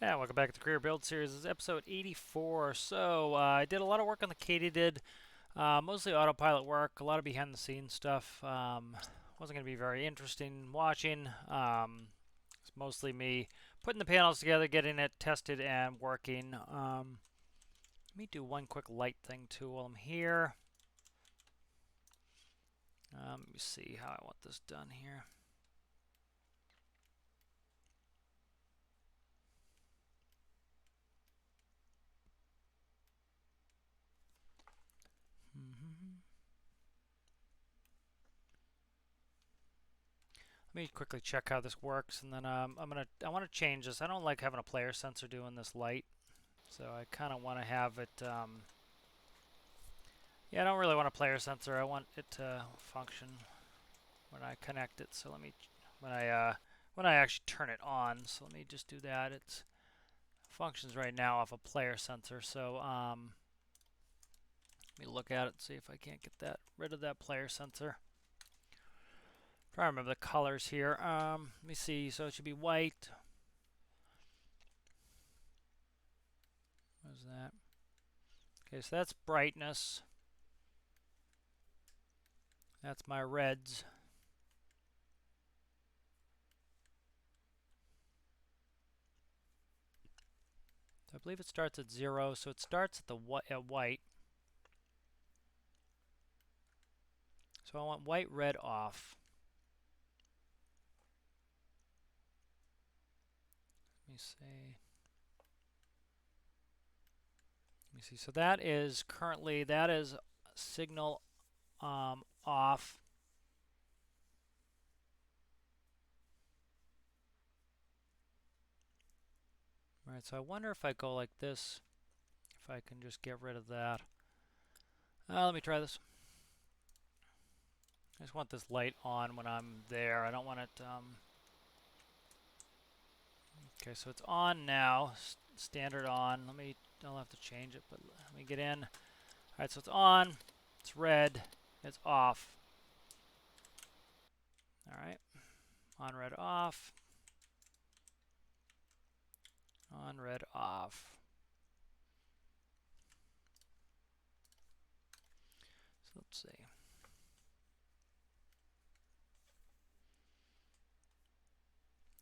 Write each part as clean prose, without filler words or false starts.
Yeah, welcome back to the Career Build Series. This is episode 84. So I did a lot of work on the Katydid, mostly autopilot work, a lot of behind-the-scenes stuff. Wasn't going to be very interesting watching. It's mostly me putting the panels together, getting it tested and working. Let me do one quick light thing too while I'm here. Let me see how I want this done here. Let me quickly check how this works, and then I want to change this. I don't like having a player sensor doing this light, so I kind of want to have it. Yeah, I don't really want a player sensor. I want it to function when I connect it. So let me when I actually turn it on. So let me just do that. It functions right now off a player sensor. So let me look at it and see if I can't get rid of that player sensor. Try to remember the colors here. Let me see. So it should be white. What is that? Okay, so that's brightness. That's my reds. So I believe it starts at 0, so it starts at white. So I want white, red off. Let me see. Let me see. So that is currently signal off. All right. So I wonder if I go like this, if I can just get rid of that. Let me try this. I just want this light on when I'm there. I don't want it. Okay, so it's on now. Standard on. I'll have to change it, but let me get in. All right, so it's on. It's red. It's off. All right. On, red, off. On, red, off. So let's see.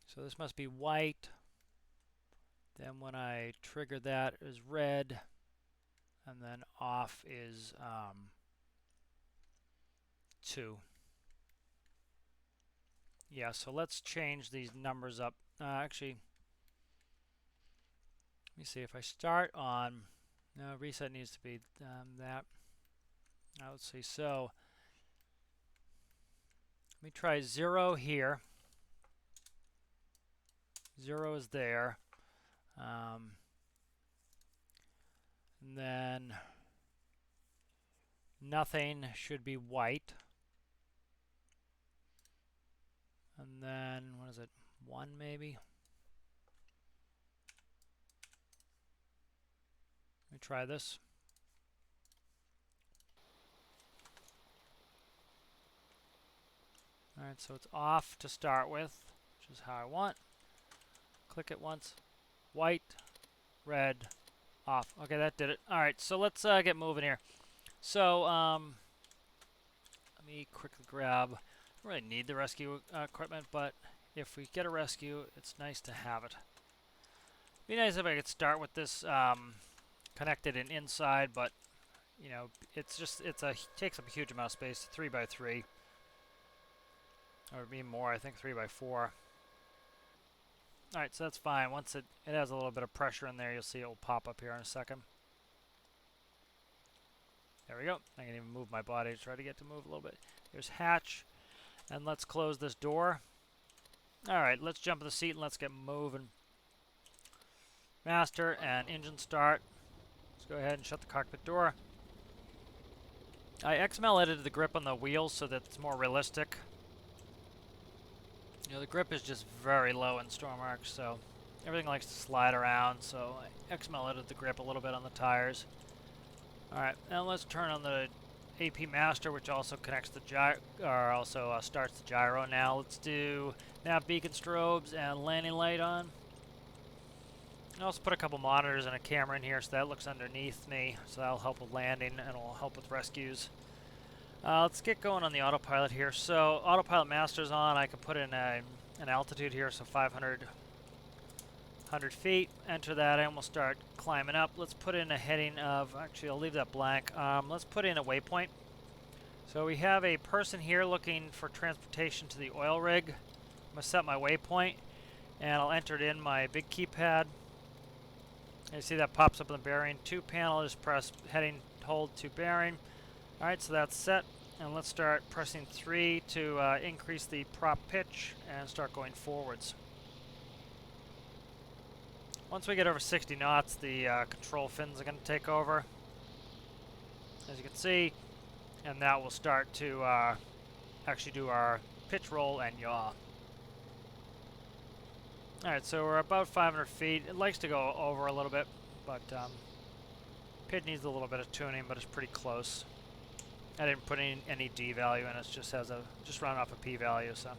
So this must be white. Then when I trigger that is red. And then off is 2. Yeah, so let's change these numbers up. Actually, let me see. If I start on, no, reset needs to be that. Let's see. So let me try 0 here. 0 is there. And then nothing should be white. And then, what is it? 1 maybe? Let me try this. Alright, so it's off to start with, which is how I want. Click it once. White, red, off. Okay, that did it. Alright, so let's get moving here. So, let me quickly grab. I don't really need the rescue equipment, but if we get a rescue, it's nice to have it. It'd be nice if I could start with this connected and inside, but you know, takes up a huge amount of space. 3x3, or even more. I think 3x4. All right, so that's fine. Once it has a little bit of pressure in there, you'll see it will pop up here in a second. There we go. I can even move my body to try to get to move a little bit. There's hatch, and let's close this door. All right, let's jump in the seat and let's get moving. Master and engine start. Let's go ahead and shut the cockpit door. I XML edited the grip on the wheels so that it's more realistic. You know, the grip is just very low in Stormworks, so everything likes to slide around, so I XML edited the grip a little bit on the tires. Alright, now let's turn on the AP Master, which also connects the starts the gyro now. Let's do nav beacon strobes and landing light on. I also put a couple monitors and a camera in here so that looks underneath me, so that'll help with landing and it'll help with rescues. Let's get going on the autopilot here. So autopilot master's on. I can put in an altitude here, so 500 feet. Enter that and we'll start climbing up. Let's put in a heading of, actually I'll leave that blank. Let's put in a waypoint. So we have a person here looking for transportation to the oil rig. I'm going to set my waypoint and I'll enter it in my big keypad. You see that pops up in the bearing 2 panel. Just press heading, hold to bearing. Alright, so that's set. And let's start pressing 3 to increase the prop pitch and start going forwards. Once we get over 60 knots, the control fins are going to take over, as you can see, and that will start to actually do our pitch roll and yaw. Alright, so we're about 500 feet. It likes to go over a little bit, but pitch needs a little bit of tuning, but it's pretty close. I didn't put any D value in it. It just has just run off a P value. So,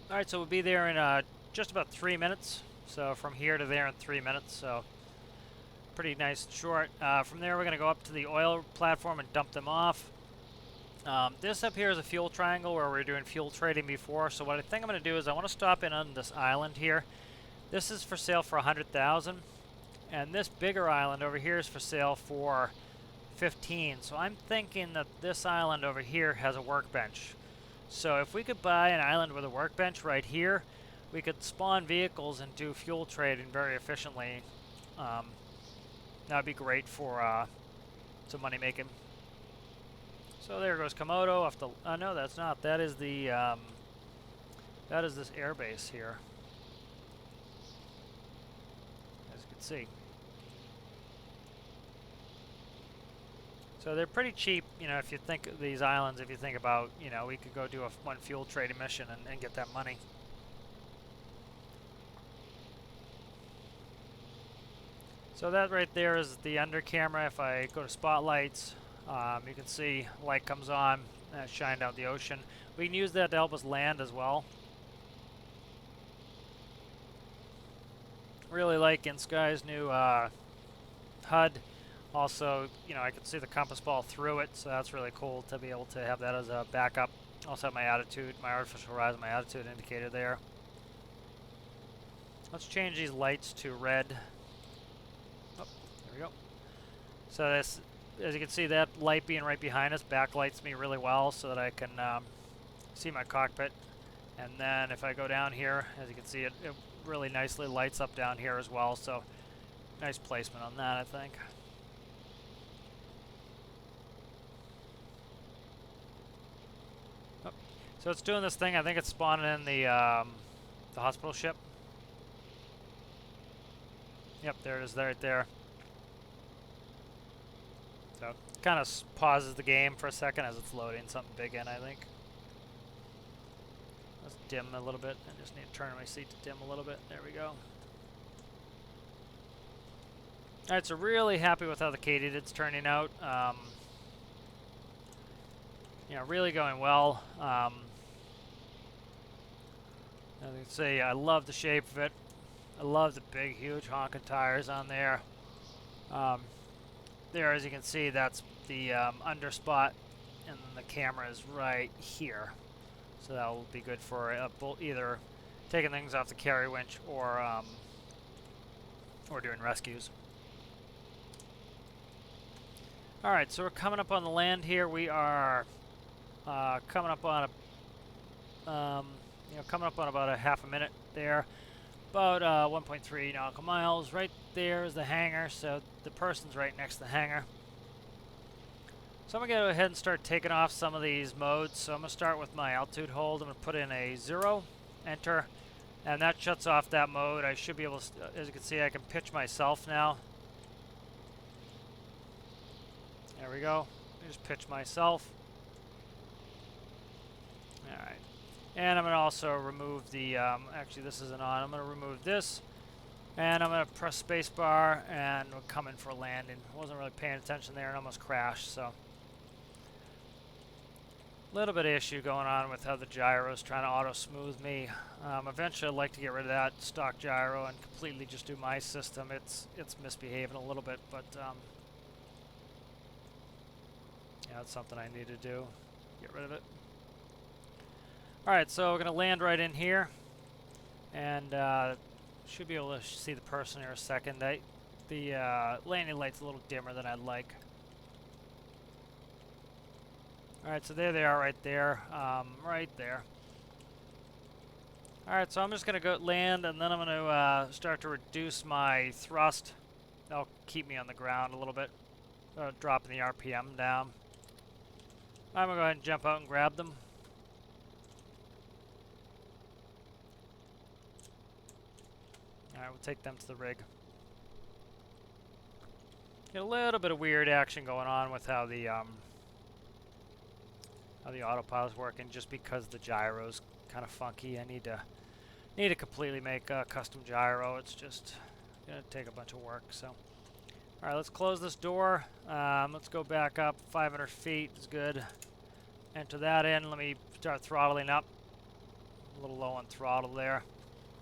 all right. So we'll be there in just about 3 minutes. So from here to there in 3 minutes. So pretty nice and short. From there, we're going to go up to the oil platform and dump them off. This up here is a fuel triangle where we were doing fuel trading before. So what I think I'm going to do is I want to stop in on this island here. This is for sale for 100,000. And this bigger island over here is for sale for 15. So I'm thinking that this island over here has a workbench. So if we could buy an island with a workbench right here, we could spawn vehicles and do fuel trading very efficiently. That would be great for some money making. So there goes Komodo. Off the no, that's not. That is the that is this airbase here, as you can see. So they're pretty cheap, you know, if you think of these islands, if you think about, you know, we could go do one fuel trading mission and get that money. So that right there is the under camera. If I go to spotlights, you can see light comes on and it shined out the ocean. We can use that to help us land as well. Really liking Sky's new HUD. Also, you know, I can see the compass ball through it, so that's really cool to be able to have that as a backup. Also have my attitude, my artificial horizon, my attitude indicator there. Let's change these lights to red. Oh, there we go. So this, as you can see, that light being right behind us backlights me really well so that I can see my cockpit. And then if I go down here, as you can see, it really nicely lights up down here as well. So nice placement on that, I think. So it's doing this thing. I think it's spawning in the hospital ship. Yep, there it is, right there. So it kind of pauses the game for a second as it's loading something big in, I think. Let's dim a little bit. I just need to turn my seat to dim a little bit. There we go. Alright, so really happy with how the Katydid's turning out. You know, really going well. As you can see, I love the shape of it. I love the big, huge honking tires on there. There, as you can see, that's the under spot, and the camera is right here. So that will be good for either taking things off the carry winch or doing rescues. All right, so we're coming up on the land here. We are coming up on about a half a minute there. About 1.3 nautical miles. Right there is the hangar, so the person's right next to the hangar. So I'm going to go ahead and start taking off some of these modes. So I'm going to start with my altitude hold. I'm going to put in a 0, enter, and that shuts off that mode. I should be able to, as you can see, I can pitch myself now. There we go. I just pitch myself. Alright. And I'm going to also remove the, actually this isn't on, I'm going to remove this. And I'm going to press spacebar and we're coming for landing. Wasn't really paying attention there and almost crashed, so. Little bit of issue going on with how the gyro is trying to auto smooth me. Eventually I'd like to get rid of that stock gyro and completely just do my system. It's misbehaving a little bit, but yeah, that's something I need to do. Get rid of it. Alright, so we're going to land right in here, and should be able to see the person here in a second. The landing light's a little dimmer than I'd like. Alright, so there they are right there. Right there. Alright, so I'm just going to go land, and then I'm going to start to reduce my thrust. That'll keep me on the ground a little bit. Dropping the RPM down. I'm going to go ahead and jump out and grab them. Alright, we'll take them to the rig. Get a little bit of weird action going on with how the autopilot's working, just because the gyro's kind of funky. I need to completely make a custom gyro. It's just gonna take a bunch of work. So, all right, let's close this door. Let's go back up 500 feet. Is good. Enter that in. Let me start throttling up. A little low on throttle there.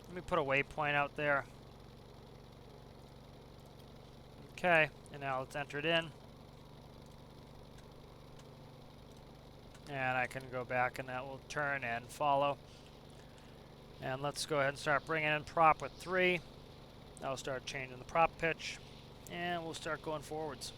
Let me put a waypoint out there. Okay, and now let's enter it in. And I can go back and that will turn and follow. And let's go ahead and start bringing in prop with 3. That'll start changing the prop pitch. And we'll start going forwards.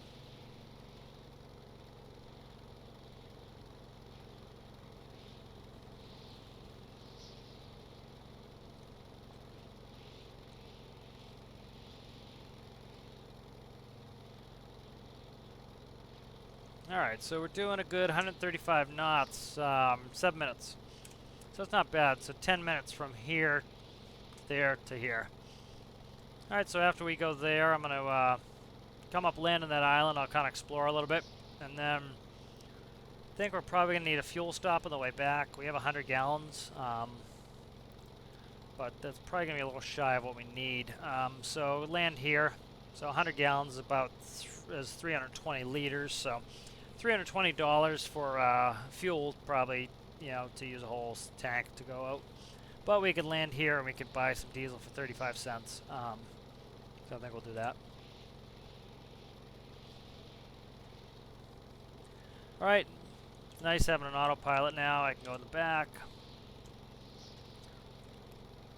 Alright, so we're doing a good 135 knots, 7 minutes. So it's not bad. So 10 minutes from here, there to here. Alright, so after we go there, I'm going to come up, land on that island. I'll kind of explore a little bit. And then I think we're probably going to need a fuel stop on the way back. We have 100 gallons. But that's probably going to be a little shy of what we need. So land here. So 100 gallons is about is 320 liters. So $320 for fuel, probably, you know, to use a whole tank to go out. But we could land here and we could buy some diesel for 35 cents. So I think we'll do that. Alright, nice having an autopilot now. I can go in the back.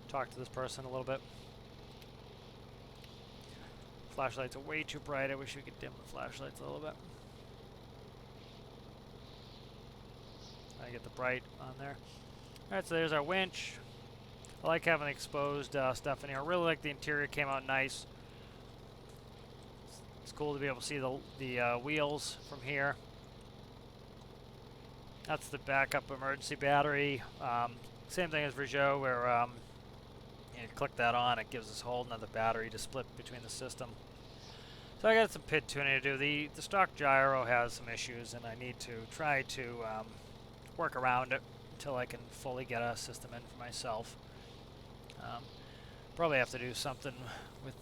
Talk to this person a little bit. Flashlights are way too bright. I wish we could dim the flashlights a little bit. I get the bright on there. Alright, so there's our winch. I like having the exposed stuff in here. I really like the interior. Came out nice. It's cool to be able to see the wheels from here. That's the backup emergency battery. Same thing as Rougeau, where you click that on, it gives us a whole another battery to split between the system. So I got some pit tuning to do. The stock gyro has some issues, and I need to try to work around it until I can fully get a system in for myself. Probably have to do something with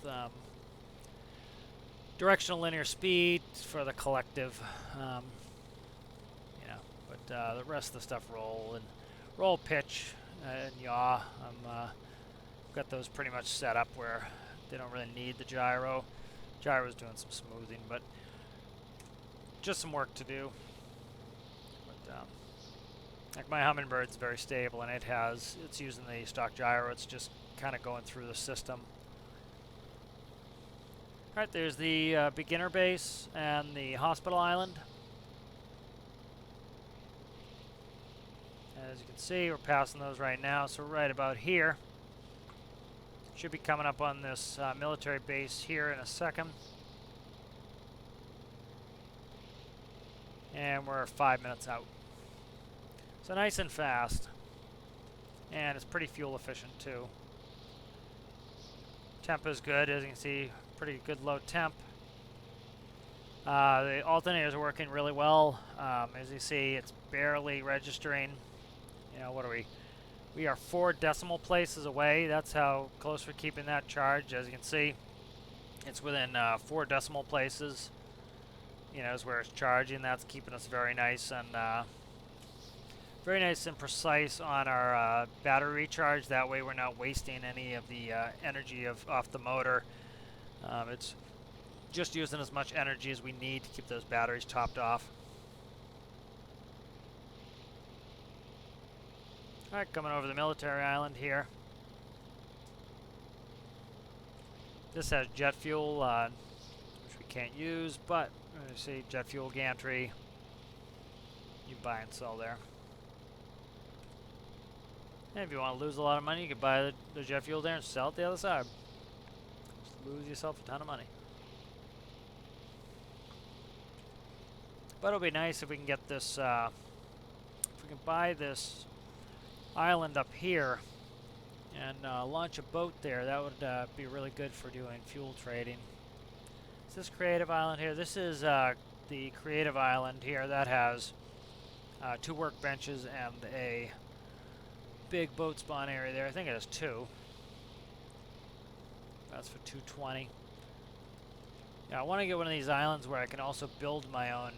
directional linear speed for the collective, you know. But the rest of the stuff roll pitch and yaw. Got those pretty much set up where they don't really need the gyro. Gyro's doing some smoothing, but just some work to do. But like my Hummingbird's very stable, and it's using the stock gyro. It's just kind of going through the system. All right, there's the beginner base and the hospital island. As you can see, we're passing those right now, so we're right about here. Should be coming up on this military base here in a second. And we're 5 minutes out. So nice and fast. And it's pretty fuel efficient too. Temp is good, as you can see, pretty good low temp. The alternators are working really well. As you see, it's barely registering. You know, what are we? We are 4 decimal places away. That's how close we're keeping that charge. As you can see, it's within 4 decimal places. You know, is where it's charging. That's keeping us very nice and very nice and precise on our battery recharge. That way we're not wasting any of the energy off the motor. It's just using as much energy as we need to keep those batteries topped off. Alright, coming over the military island here. This has jet fuel, which we can't use, but you see jet fuel gantry. You buy and sell there. And if you want to lose a lot of money, you can buy the jet fuel there and sell it the other side. Just lose yourself a ton of money. But it'll be nice if we can get this, if we can buy this island up here and launch a boat there. That would be really good for doing fuel trading. Is this creative island here? This is the creative island here that has 2 workbenches and a big boat spawn area there. I think it has 2. That's for 220. Yeah, I want to get one of these islands where I can also build my own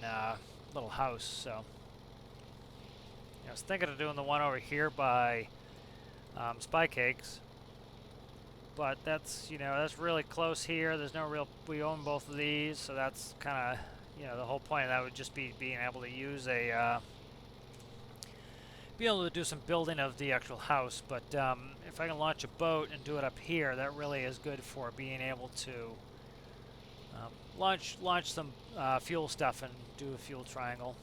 little house. So I was thinking of doing the one over here by Spy Cakes, but that's that's really close here. There's no real. We own both of these, so that's kind of the whole point of that would just be being able to use a be able to do some building of the actual house. But if I can launch a boat and do it up here, that really is good for being able to launch some fuel stuff and do a fuel triangle.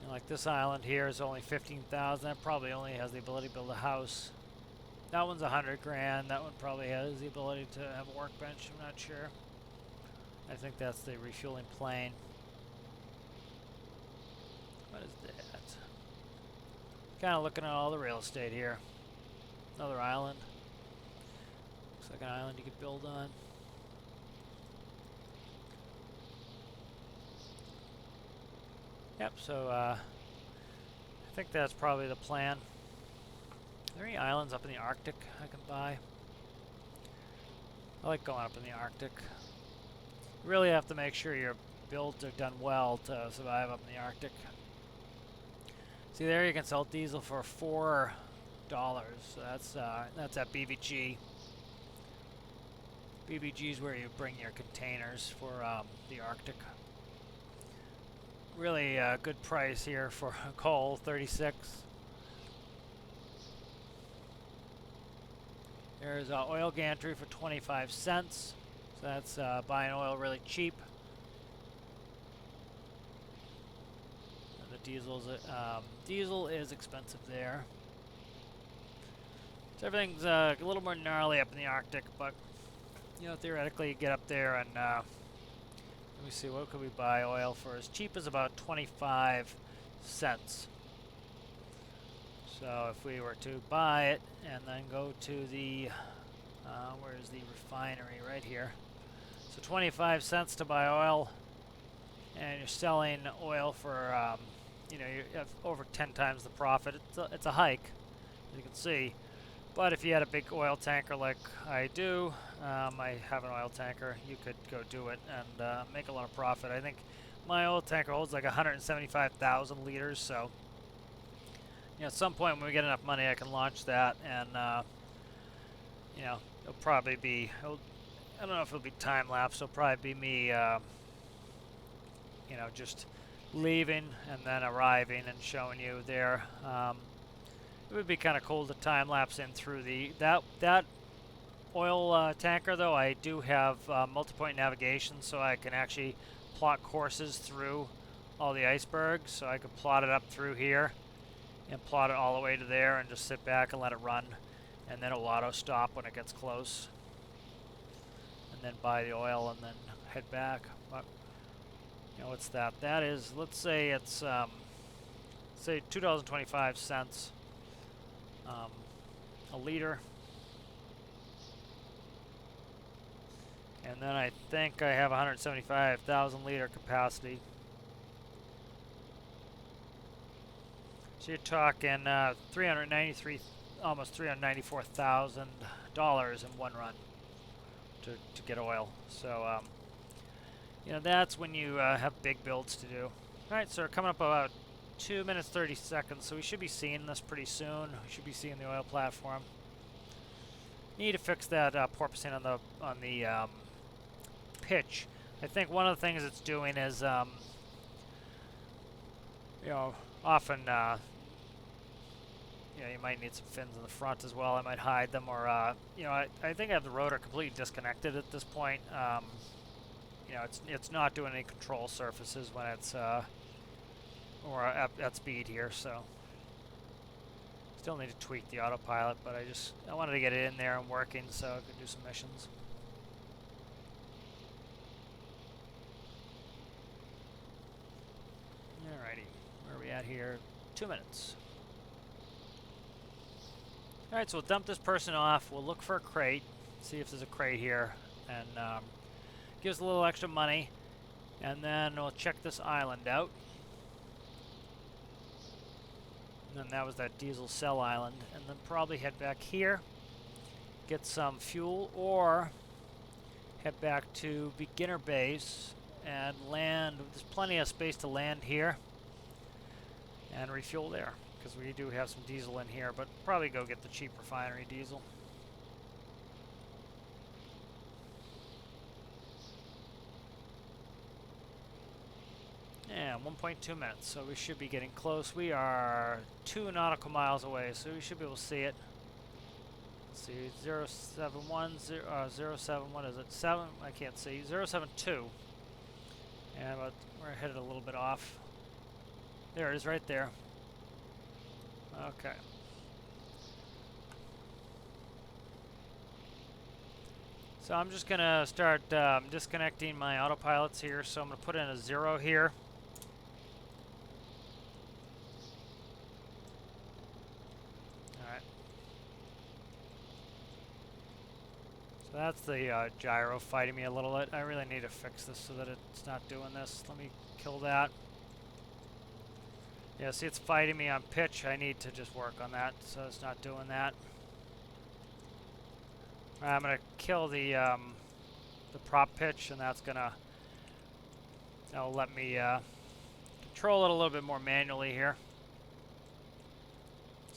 And like this island here is only 15,000. That probably only has the ability to build a house. That one's 100 grand. That one probably has the ability to have a workbench. I'm not sure. I think that's the refueling plane. What is that? Kind of looking at all the real estate here. Another island. Looks like an island you could build on. Yep, so I think that's probably the plan. Are there any islands up in the Arctic I can buy? I like going up in the Arctic. You really have to make sure your builds are done well to survive up in the Arctic. See there, you can sell diesel for $4. So that's at BVG. BVG is where you bring your containers for the Arctic. Really good price here for coal, 36. There's oil gantry for 25 cents. So that's buying oil really cheap. And the diesel is expensive there. So everything's a little more gnarly up in the Arctic, but theoretically you get up there and let me see, what could we buy oil for as cheap as about 25 cents. So if we were to buy it and then go to the where's the refinery? Right here. So 25 cents to buy oil, and you're selling oil for you have over 10 times the profit. It's a hike, as you can see. But if you had a big oil tanker like I do, I have an oil tanker, you could go do it and make a lot of profit. I think my oil tanker holds like 175,000 liters, so at some point when we get enough money I can launch that, and it'll probably be, I don't know if it'll be time lapse, it'll probably be me just leaving and then arriving and showing you there. It would be kind of cool to time lapse in through that oil tanker, though. I do have multi-point navigation, so I can actually plot courses through all the icebergs. So I could plot it up through here and plot it all the way to there and just sit back and let it run, and then it'll auto stop when it gets close, and then buy the oil and then head back. But what's that? That is, let's say it's say $2.25 a liter, and then I think I have 175,000 liter capacity. So you're talking 393, almost $394,000 in one run to get oil. So that's when you have big builds to do. All right, so we're coming up about 2 minutes 30 seconds, so we should be seeing this pretty soon. We should be seeing the oil platform. Need to fix that porpoising on the pitch. I think one of the things it's doing is, you know, often, you know, you might need some fins in the front as well. I might hide them, or you know, I think I have the rotor completely disconnected at this point. You know, it's not doing any control surfaces when it's or at speed here, so still need to tweak the autopilot, but I wanted to get it in there and working so I could do some missions. Alrighty, where are we at here? 2 minutes. Alright, so we'll dump this person off, we'll look for a crate, see if there's a crate here, and give us a little extra money, and then we'll check this island out. And that was that diesel cell island, and then probably head back here, get some fuel, or head back to beginner base and land. There's plenty of space to land here and refuel there, because we do have some diesel in here, but probably go get the cheap refinery diesel. And 1.2 minutes, so we should be getting close. We are 2 nautical miles away, so we should be able to see it. Let's see, 071, 07, what is it? 7, I can't see, 072. And we're headed a little bit off. There it is right there. Okay. So I'm just going to start disconnecting my autopilots here, so I'm going to put in a 0 here. That's the gyro fighting me a little bit. I really need to fix this so that it's not doing this. Let me kill that. Yeah, see, it's fighting me on pitch. I need to just work on that so it's not doing that. I'm going to kill the prop pitch, and that'll let me control it a little bit more manually here.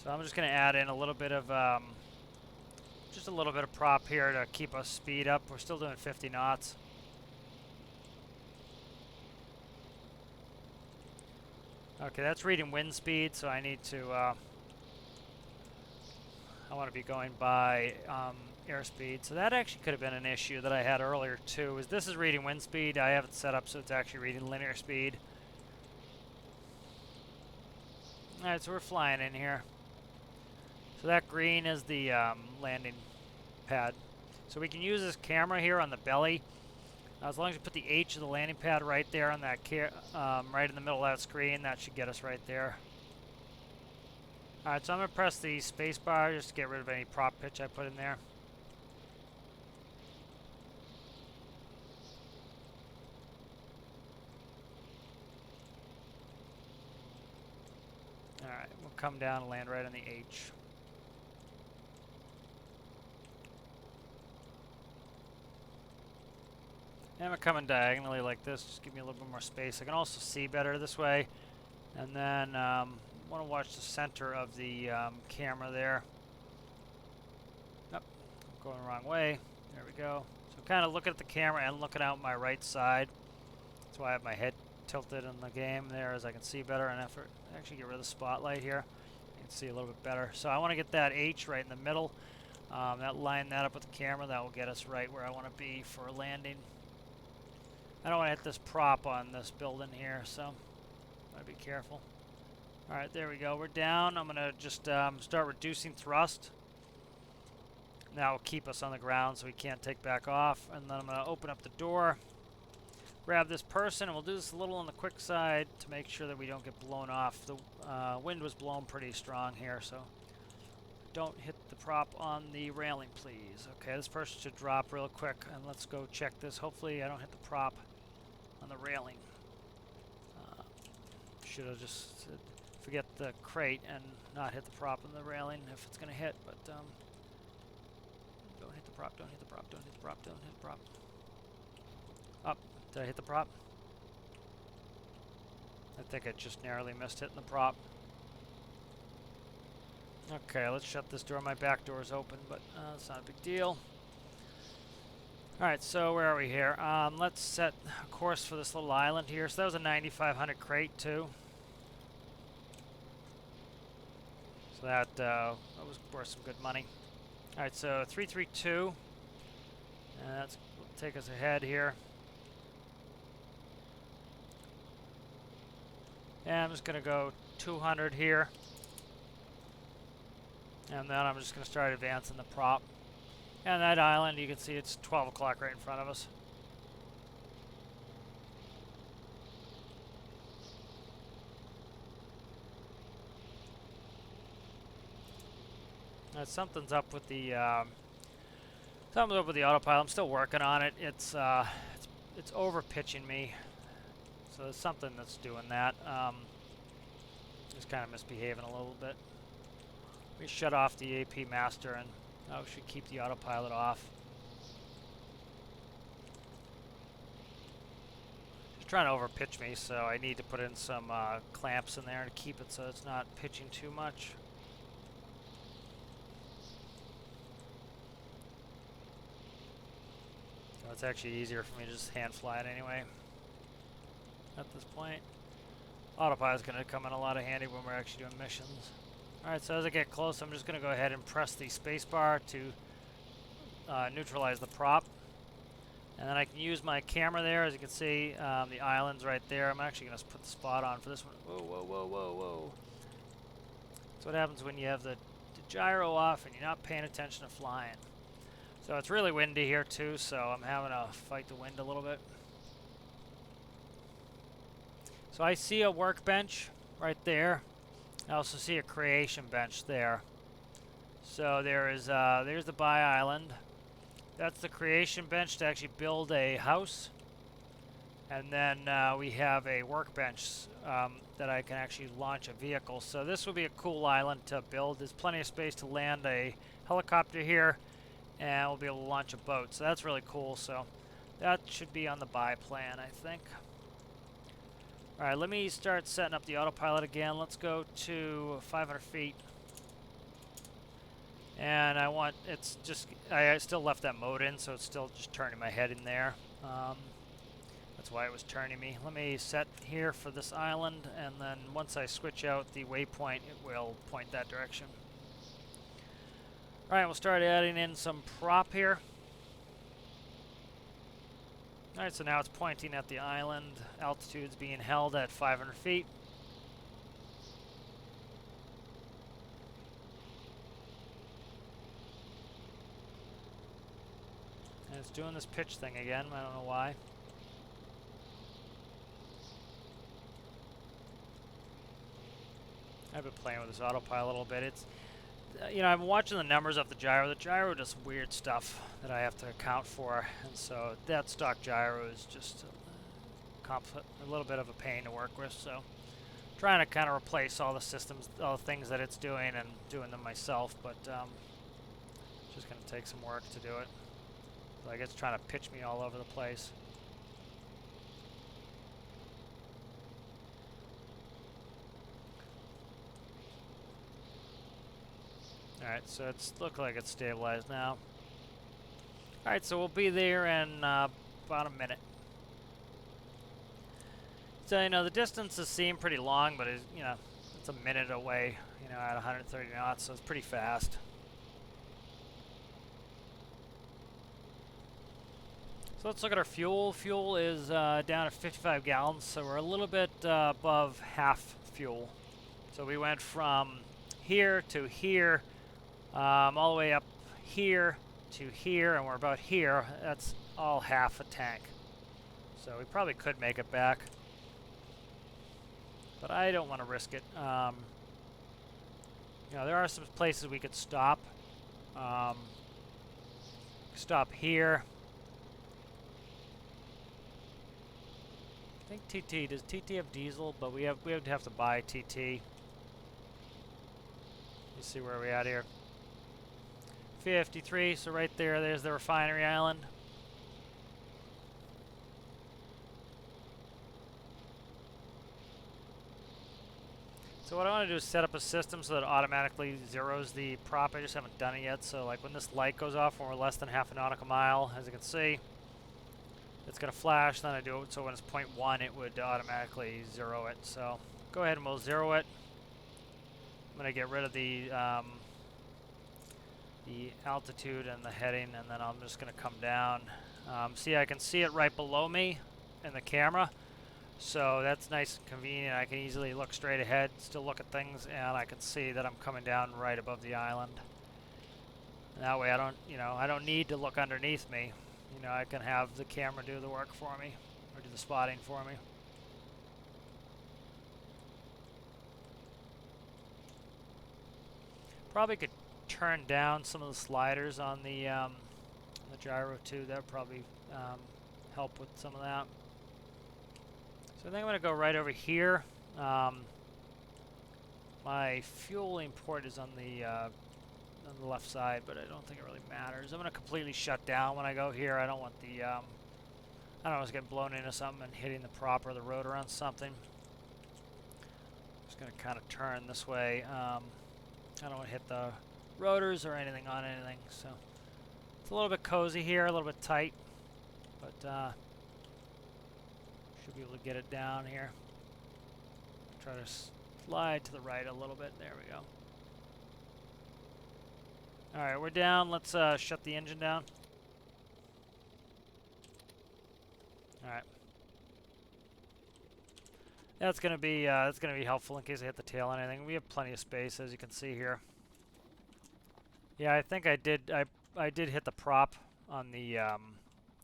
So I'm just going to add in a little bit of just a little bit of prop here to keep us speed up. We're still doing 50 knots. Okay, that's reading wind speed, so I need to, I want to be going by airspeed. So that actually could have been an issue that I had earlier too, is this is reading wind speed. I have it set up so it's actually reading linear speed. Alright, so we're flying in here. So that green is the landing pad. So we can use this camera here on the belly. As long as you put the H of the landing pad right there on that right in the middle of that screen, that should get us right there. Alright, so I'm going to press the space bar just to get rid of any prop pitch I put in there. Alright, we'll come down and land right on the H. And we're coming diagonally like this, just give me a little bit more space. I can also see better this way. And then want to watch the center of the camera there. Nope, I'm going the wrong way. There we go. So kind of looking at the camera and looking out my right side. That's why I have my head tilted in the game there, as I can see better. And after actually get rid of the spotlight here, you can see a little bit better. So I want to get that H right in the middle. Line that up with the camera. That will get us right where I want to be for landing. I don't want to hit this prop on this building here, so I'd be careful. Alright, there we go. We're down. I'm going to just start reducing thrust. That will keep us on the ground so we can't take back off. And then I'm going to open up the door, grab this person, and we'll do this a little on the quick side to make sure that we don't get blown off. The wind was blowing pretty strong here, so don't hit the prop on the railing, please. Okay, this person should drop real quick, and let's go check this. Hopefully I don't hit the prop on the railing. Should have just forget the crate and not hit the prop on the railing if it's going to hit, but don't hit the prop, don't hit the prop, don't hit the prop, don't hit the prop. Up. Did I hit the prop? I think I just narrowly missed hitting the prop. Okay, let's shut this door. My back door is open, but it's not a big deal. Alright, so where are we here? Let's set a course for this little island here. So that was a 9,500 crate too. So that was worth some good money. Alright, so 332. And that's will take us ahead here. And I'm just going to go 200 here. And then I'm just going to start advancing the prop. And that island, you can see it's 12 o'clock right in front of us. Something's up with the autopilot. I'm still working on it. It's over pitching me. So there's something that's doing that. Just kind of misbehaving a little bit. We shut off the AP master and we should keep the autopilot off. It's trying to over pitch me, so I need to put in some clamps in there to keep it so it's not pitching too much. So it's actually easier for me to just hand fly it anyway. At this point, autopilot's going to come in a lot of handy when we're actually doing missions. Alright, so as I get close, I'm just going to go ahead and press the spacebar to neutralize the prop. And then I can use my camera there. As you can see, the island's right there. I'm actually going to put the spot on for this one. Whoa, whoa, whoa, whoa, whoa. That's what happens when you have the gyro off and you're not paying attention to flying. So it's really windy here too, so I'm having to fight the wind a little bit. So I see a workbench right there. I also see a creation bench there. So there's the buy island. That's the creation bench to actually build a house. And then we have a workbench that I can actually launch a vehicle. So this will be a cool island to build. There's plenty of space to land a helicopter here, and we'll be able to launch a boat. So that's really cool. So that should be on the buy plan, I think. Alright, let me start setting up the autopilot again. Let's go to 500 feet. And I still left that mode in, so it's still just turning my head in there. That's why it was turning me. Let me set here for this island, and then once I switch out the waypoint, it will point that direction. Alright, we'll start adding in some prop here. Alright, so now it's pointing at the island. Altitude's being held at 500 feet. And it's doing this pitch thing again. I don't know why. I've been playing with this autopilot a little bit. It's, you know, I'm watching the numbers of the gyro. The gyro does weird stuff that I have to account for, and so that stock gyro is just a little bit of a pain to work with. So, trying to kind of replace all the systems, all the things that it's doing, and doing them myself. But it's just going to take some work to do it. Like it's trying to pitch me all over the place. Alright, so it's look like it's stabilized now. Alright, so we'll be there in about a minute. So, you know, the distances seem pretty long, but it's, you know, it's a minute away, you know, at 130 knots, so it's pretty fast. So let's look at our fuel. Fuel is down at 55 gallons, so we're a little bit above half fuel. So we went from here to here, all the way up here to here, and we're about here. That's all half a tank. So we probably could make it back, but I don't want to risk it. You know, there are some places we could stop. Stop here. I think TT, does TT have diesel? But we would have to buy TT. You see where we're at here. 53, so right there, there's the refinery island. So what I want to do is set up a system so that it automatically zeroes the prop. I just haven't done it yet. So like when this light goes off when we're less than half a nautical mile, as you can see, it's going to flash. Then I do it so when it's 0.1, it would automatically zero it. So go ahead and we'll zero it. I'm going to get rid of the altitude and the heading, and then I'm just going to come down. See, I can see it right below me in the camera. So that's nice and convenient. I can easily look straight ahead, still look at things, and I can see that I'm coming down right above the island. And that way I don't, I don't need to look underneath me. I can have the camera do the work for me, or do the spotting for me. Probably could turn down some of the sliders on the gyro too. That would probably help with some of that. So I think I'm going to go right over here. My fueling port is on the left side, but I don't think it really matters. I'm going to completely shut down when I go here. I don't want the, I don't know, it's getting blown into something and hitting the prop or the rotor on something. Just going to kind of turn this way. I don't want to hit the rotors or anything on anything. So it's a little bit cozy here, a little bit tight, but should be able to get it down here. Try to slide to the right a little bit. There we go. Alright, we're down. Let's shut the engine down. Alright. That's gonna be helpful in case I hit the tail on anything. We have plenty of space, as you can see here. Yeah, I think I did hit the prop on the yeah,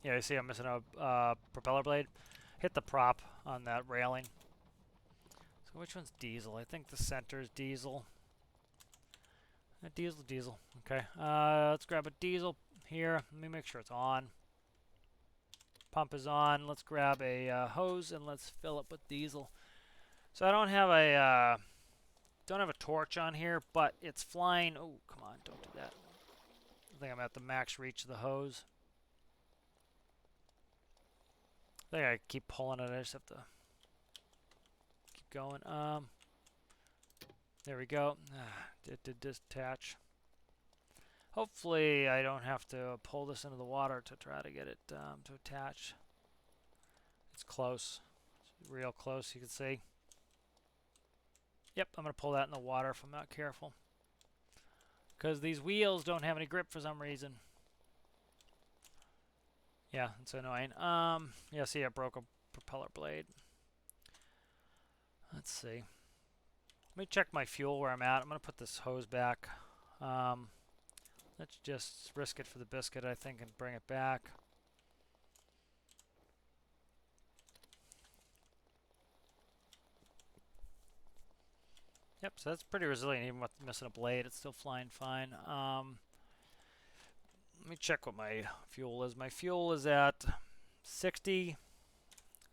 you see I'm missing a propeller blade. Hit the prop on that railing. So which one's diesel? I think the center is diesel. Diesel. Okay. Let's grab a diesel here. Let me make sure it's on. Pump is on. Let's grab a hose and let's fill it with diesel. So I don't have a torch on here, but it's flying. Oh, come on! Don't do that. I think I'm at the max reach of the hose. I think I keep pulling it. I just have to keep going. There we go. It did detach. Hopefully I don't have to pull this into the water to try to get it to attach. It's close. It's real close, you can see. Yep, I'm going to pull that in the water if I'm not careful. Because these wheels don't have any grip for some reason. Yeah, it's annoying. Yeah, see, I broke a propeller blade. Let's see. Let me check my fuel where I'm at. I'm going to put this hose back. Let's just risk it for the biscuit, I think, and bring it back. Yep, so that's pretty resilient. Even with missing a blade, it's still flying fine. Let me check what my fuel is. My fuel is at 60.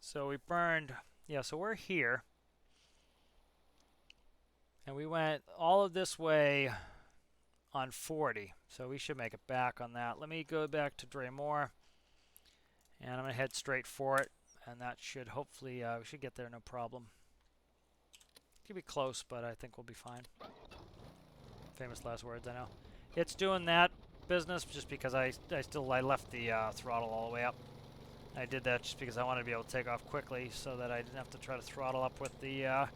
So we burned, yeah, so we're here. And we went all of this way on 40. So we should make it back on that. Let me go back to Draymore. And I'm going to head straight for it. And that should hopefully, we should get there no problem. Could be close, but I think we'll be fine. Famous last words, I know. It's doing that business just because I left the throttle all the way up. I did that just because I wanted to be able to take off quickly so that I didn't have to try to throttle up with the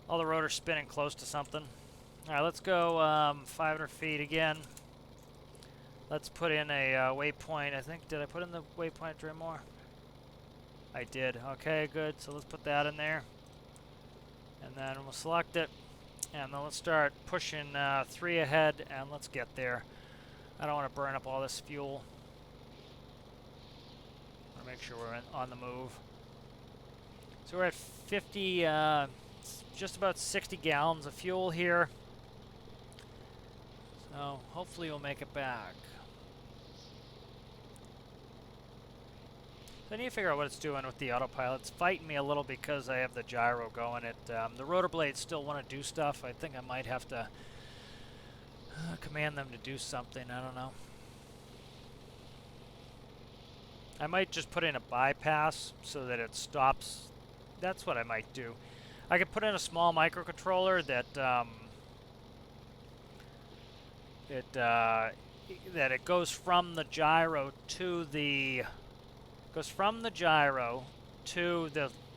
all the rotors spinning close to something. Alright, let's go 500 feet again. Let's put in a waypoint. I think, did I put in the waypoint, Draymore? I did. Okay, good. So let's put that in there. And then we'll select it. And then let's start pushing 3 ahead and let's get there. I don't want to burn up all this fuel. I want to make sure we're on the move. So we're at 50, just about 60 gallons of fuel here. So hopefully we'll make it back. So I need to figure out what it's doing with the autopilot. It's fighting me a little because I have the gyro going. The rotor blades still want to do stuff. I think I might have to command them to do something. I don't know. I might just put in a bypass so that it stops. That's what I might do. I could put in a small microcontroller that it goes from the gyro to the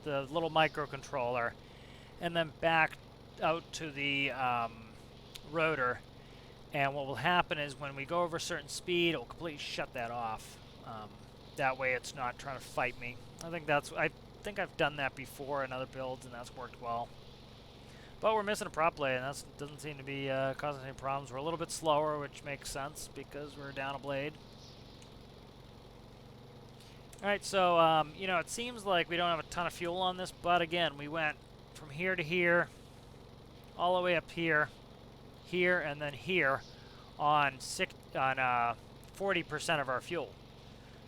the little microcontroller, and then back out to the rotor. And what will happen is when we go over a certain speed, it will completely shut that off. That way, it's not trying to fight me. I think I've done that before in other builds, and that's worked well. But we're missing a prop blade, and that doesn't seem to be causing any problems. We're a little bit slower, which makes sense because we're down a blade. All right, so you know, it seems like we don't have a ton of fuel on this, but again, we went from here to here, all the way up here, here, and then here on 40% of our fuel.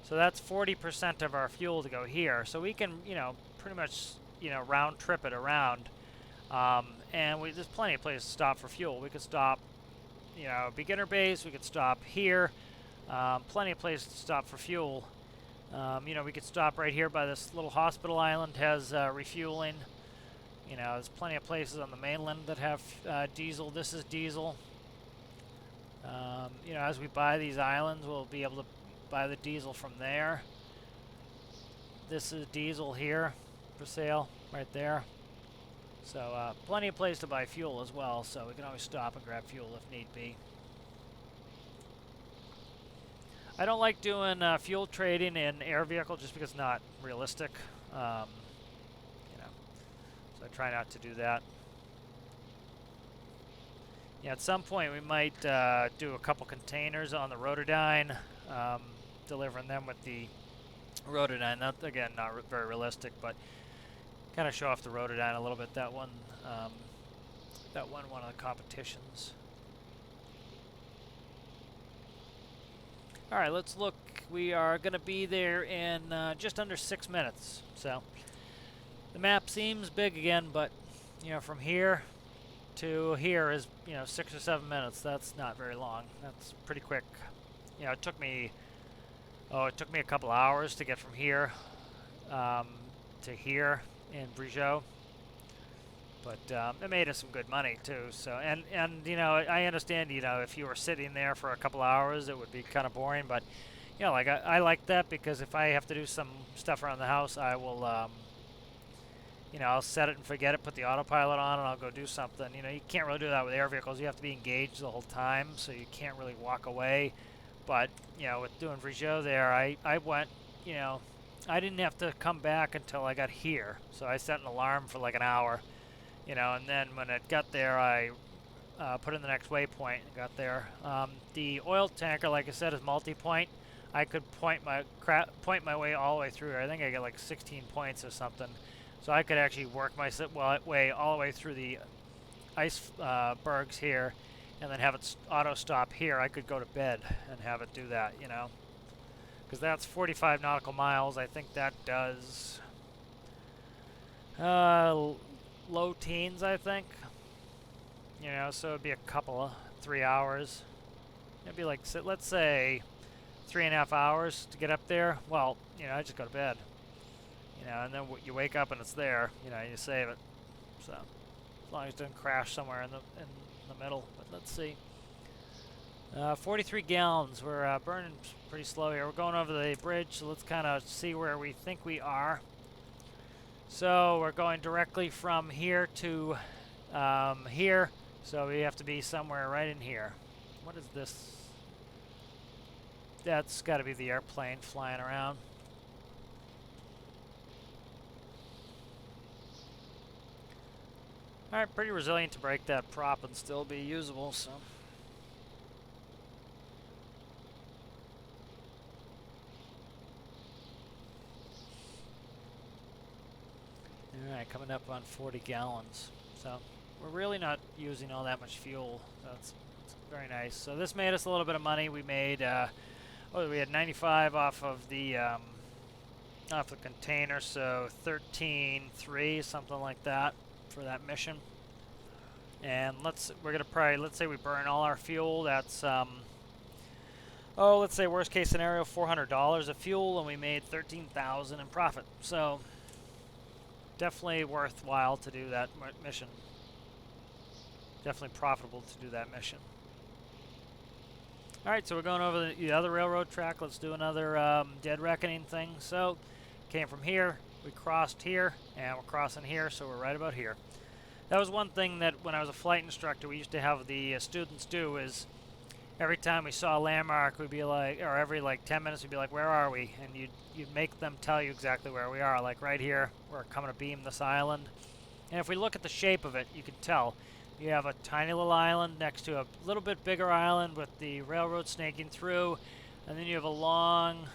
So that's 40% of our fuel to go here. So we can, you know, pretty much, you know, round trip it around. And there's plenty of places to stop for fuel. We could stop, you know, beginner base. We could stop here. Plenty of places to stop for fuel. You know, we could stop right here by this little hospital island, has refueling. You know, there's plenty of places on the mainland that have diesel. This is diesel. You know, as we buy these islands, we'll be able to buy the diesel from there. This is diesel here for sale, right there. So plenty of place to buy fuel as well, so we can always stop and grab fuel if need be. I don't like doing fuel trading in air vehicle just because it's not realistic. You know, so I try not to do that. Yeah, at some point we might do a couple containers on the Rotodyne, delivering them with the Rotodyne. That, again, not very realistic, but kind of show off the Rotodyne a little bit. That one one of the competitions. All right, let's look. We are going to be there in just under 6 minutes. So the map seems big again, but you know, from here to here is, you know, 6 or 7 minutes. That's not very long. That's pretty quick. You know, it took me a couple hours to get from here to here in Brigeau, but it made us some good money too. So and you know, I understand, you know, if you were sitting there for a couple hours, it would be kind of boring. But you know, like I like that because if I have to do some stuff around the house, I will. You know, I'll set it and forget it, put the autopilot on, and I'll go do something. You know, you can't really do that with air vehicles. You have to be engaged the whole time, so you can't really walk away. But, you know, with doing Brigeau there, I went, you know, I didn't have to come back until I got here. So I set an alarm for like an hour, you know, and then when it got there, I put in the next waypoint and got there. The oil tanker, like I said, is multi-point. I could point my way all the way through. I think I get like 16 points or something. So I could actually work my way all the way through the icebergs here, and then have it auto stop here. I could go to bed and have it do that, you know, because that's 45 nautical miles. I think that does low teens, I think. You know, so it'd be a couple of 3 hours. It'd be like, let's say 3.5 hours to get up there. Well, you know, I just go to bed. You know, and then you wake up and it's there. You know, you save it. So as long as it doesn't crash somewhere in the middle. But let's see. 43 gallons. We're burning pretty slow here. We're going over the bridge, so let's kind of see where we think we are. So we're going directly from here to here. So we have to be somewhere right in here. What is this? That's got to be the airplane flying around. Alright, pretty resilient to break that prop and still be usable, so. Alright, coming up on 40 gallons. So, we're really not using all that much fuel. That's very nice. So this made us a little bit of money. We made, we had 95 off of the container, so 13.3, something like that, for that mission. And let's say we burn all our fuel. That's let's say worst case scenario, $400 of fuel, and we made $13,000 in profit. So Definitely worthwhile to do that mission. Definitely profitable to do that mission. Alright, so we're going over the other railroad track. Let's do another Dead Reckoning thing. So, came from here, we crossed here, and we're crossing here, so we're right about here. That was one thing that when I was a flight instructor, we used to have the students do is every time we saw a landmark, we'd be like, or every like 10 minutes, we'd be like, where are we? And you'd make them tell you exactly where we are. Like right here, we're coming to beam this island. And if we look at the shape of it, you can tell. You have a tiny little island next to a little bit bigger island with the railroad snaking through. And then you have a long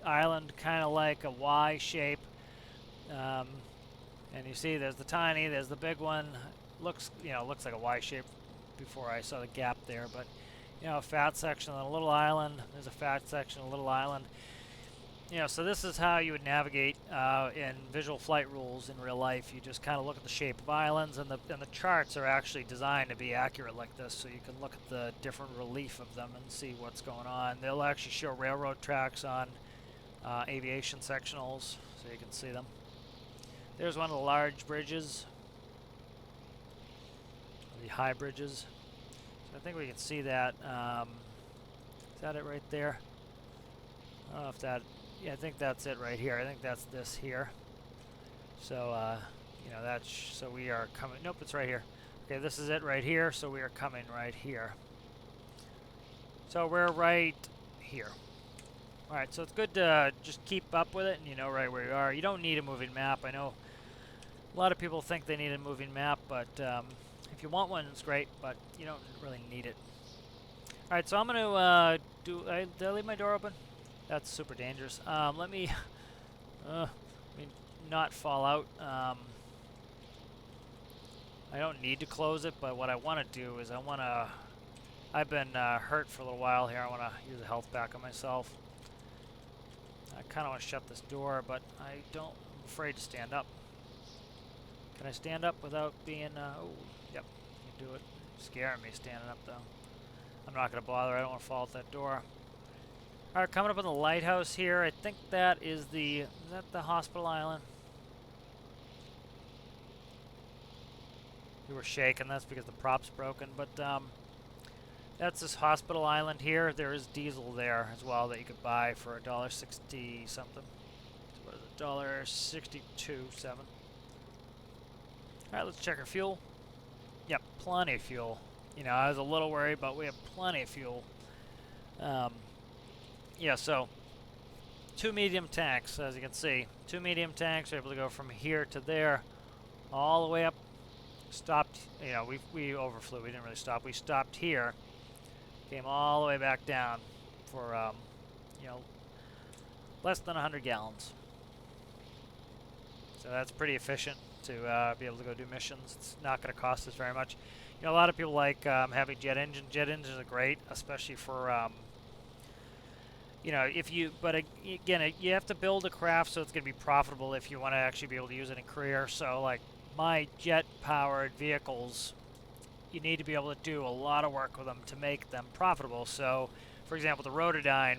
island, kind of like a Y shape. And you see there's the tiny, there's the big one. Looks like a Y shape before I saw the gap there. But, a fat section on a little island. There's a fat section on a little island. So this is how you would navigate in visual flight rules in real life. You just kind of look at the shape of islands, and the charts are actually designed to be accurate like this, so you can look at the different relief of them and see what's going on. They'll actually show railroad tracks on aviation sectionals, so you can see them. There's one of the large bridges, the high bridges. So I think we can see that. Is that it right there? I don't know if that. Yeah, I think that's it right here. I think that's this here. So, that's, so we are coming, nope, it's right here. Okay, this is it right here, so we are coming right here. So we're right here. Alright, so it's good to just keep up with it and you know right where you are. You don't need a moving map. I know a lot of people think they need a moving map, but if you want one, it's great, but you don't really need it. Alright, so I'm going to did I leave my door open? That's super dangerous. Let me not fall out. I don't need to close it, but what I want to do is I've been hurt for a little while here. I want to use a health pack on myself. I kind of want to shut this door, but I'm afraid to stand up. Can I stand up without being, oh, yep, you do it. Scaring me standing up, though. I'm not going to bother. I don't want to fall out that door. Alright, coming up on the lighthouse here. I think that is that the hospital island? We were shaking. That's because the prop's broken. But that's this hospital island here. There is diesel there as well that you could buy for $1.60 something. So what is it? $1.62.7. Alright, let's check our fuel. Yep, plenty of fuel. I was a little worried, but we have plenty of fuel. Yeah, so 2 medium tanks, as you can see. 2 medium tanks are able to go from here to there, all the way up. Stopped, we overflew. We didn't really stop. We stopped here, came all the way back down for, less than 100 gallons. So that's pretty efficient to be able to go do missions. It's not going to cost us very much. A lot of people like having jet engines. Jet engines are great, especially for but again, you have to build a craft so it's going to be profitable if you want to actually be able to use it in career. So like my jet-powered vehicles, you need to be able to do a lot of work with them to make them profitable. So, for example, the Rotodyne.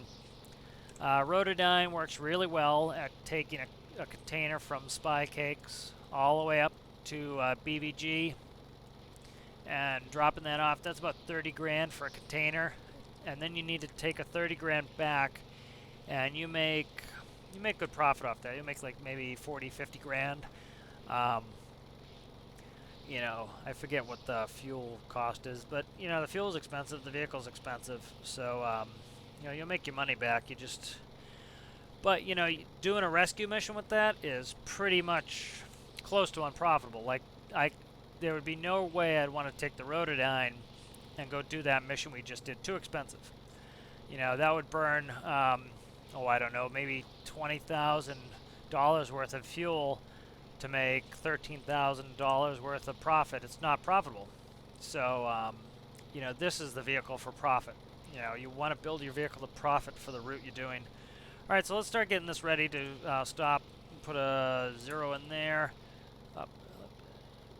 Rotodyne works really well at taking a container from Spy Cakes all the way up to BVG and dropping that off. That's about 30 grand for a container. And then you need to take a 30 grand back, and you make good profit off that. You make like maybe 40, 50 grand. I forget what the fuel cost is, but the fuel is expensive, the vehicle's expensive, so you'll make your money back. But doing a rescue mission with that is pretty much close to unprofitable. Like there would be no way I'd want to take the Rotodyne and go do that mission we just did. Too expensive. That would burn, I don't know, maybe $20,000 worth of fuel to make $13,000 worth of profit. It's not profitable. So, this is the vehicle for profit. You want to build your vehicle to profit for the route you're doing. All right, so let's start getting this ready to stop. Put a 0 in there.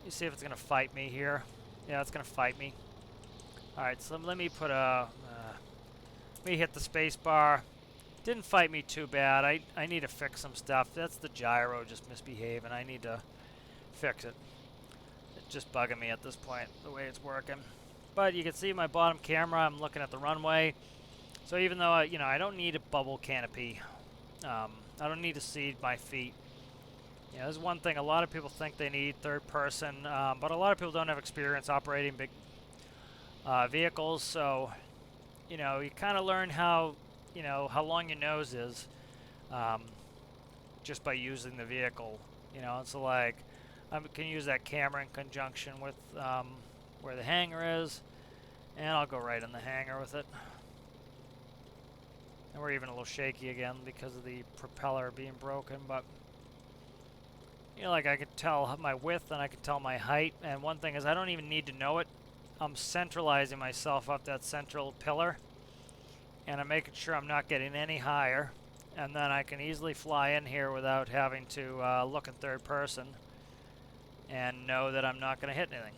You see if it's going to fight me here. Yeah, it's going to fight me. Alright, so let me put let me hit the space bar. Didn't fight me too bad. I need to fix some stuff. That's the gyro just misbehaving. I need to fix it. It's just bugging me at this point, the way it's working. But you can see my bottom camera, I'm looking at the runway. So even though, I don't need a bubble canopy, I don't need to seed my feet. There's one thing a lot of people think they need third person, but a lot of people don't have experience operating big vehicles. So, you kind of learn how long your nose is just by using the vehicle. So like I can use that camera in conjunction with where the hangar is, and I'll go right in the hangar with it. And we're even a little shaky again because of the propeller being broken, but like I could tell my width and I could tell my height, and one thing is I don't even need to know it. I'm centralizing myself up that central pillar, and I'm making sure I'm not getting any higher, and then I can easily fly in here without having to look in third person and know that I'm not going to hit anything.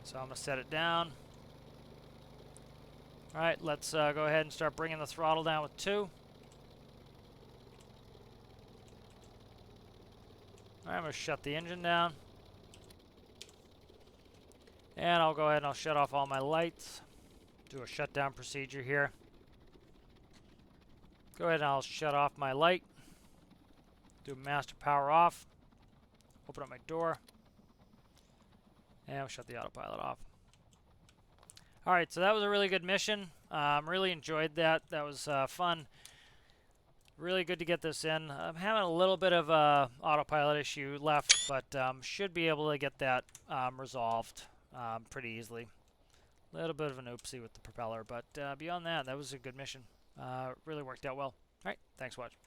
So I'm going to set it down. Alright, let's go ahead and start bringing the throttle down with 2. Alright, I'm going to shut the engine down. And I'll go ahead and I'll shut off all my lights. Do a shutdown procedure here. Go ahead and I'll shut off my light. Do master power off. Open up my door. And we'll shut the autopilot off. Alright, so that was a really good mission. Really enjoyed that. That was fun. Really good to get this in. I'm having a little bit of a autopilot issue left, but should be able to get that resolved pretty easily. A little bit of an oopsie with the propeller, but beyond that, that was a good mission. Really worked out well. Alright, thanks for watching.